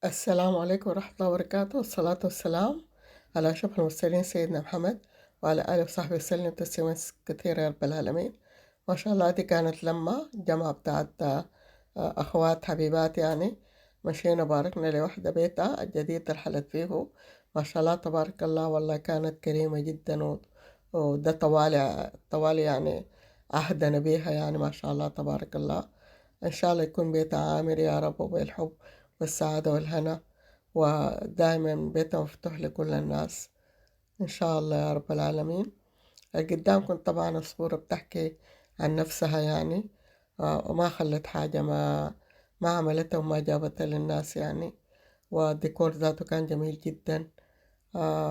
السلام عليكم ورحمة الله وبركاته، والصلاة والسلام على أشرف المرسلين سيدنا محمد وعلى آله وصحبه وسلم تسليما كثيرا يا رب العالمين. ما شاء الله دي كانت لما جمعة بتاعت أخوات حبيبات يعني. مشينا باركنا لوحدة بيتها الجديد اللي حلت فيه. ما شاء الله تبارك الله، والله كانت كريمة جدا وده طوالي يعني عهدنا بيها يعني. ما شاء الله تبارك الله. إن شاء الله يكون بيتها عامر يا رب، وبالحب والسعادة والهنا، ودائما بيتها مفتوح لكل الناس إن شاء الله يا رب العالمين. قدامكم طبعا الصورة بتحكي عن نفسها يعني. وما خلت حاجة ما عملتها وما جابتها للناس يعني. والديكور ذاته كان جميل جدا.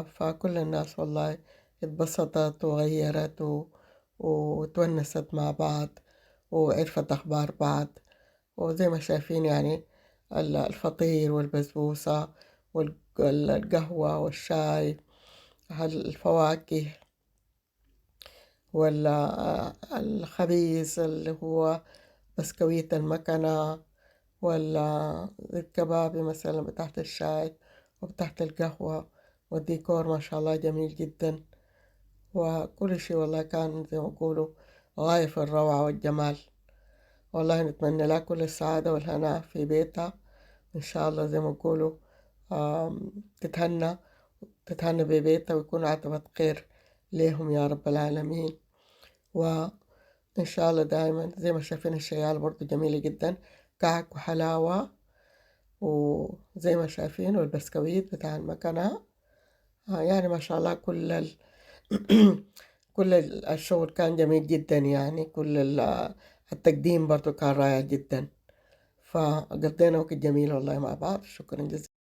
فكل الناس والله اتبسطت وغيرت وتونست مع بعض وعرفت أخبار بعض. وزي ما شايفين يعني الفطير والبسبوسة والقهوة والشاي، الفواكه، والخبيز اللي هو بسكويت المكنة، والكبابي مثلا بتاعت الشاي وبتاعت القهوة. والديكور ما شاء الله جميل جدا، وكل شيء والله كان زي ما يقولوا غاية في الروعة والجمال. والله نتمنى لها كل السعادة والهناء في بيتها إن شاء الله. زي ما يقولوا تتهنى ببيتها ويكون عتبة خير ليهم يا رب العالمين. وإن شاء الله دائما زي ما شايفين الشيال برضو جميلة جدا، كعك وحلاوة وزي ما شايفين، والبسكويت بتاع المكنة. يعني ما شاء الله كل الشغل كان جميل جدا يعني. التقديم برضو كان رائع جدا. فقضينا وقت جميل والله مع بعض. شكرا جزيلا.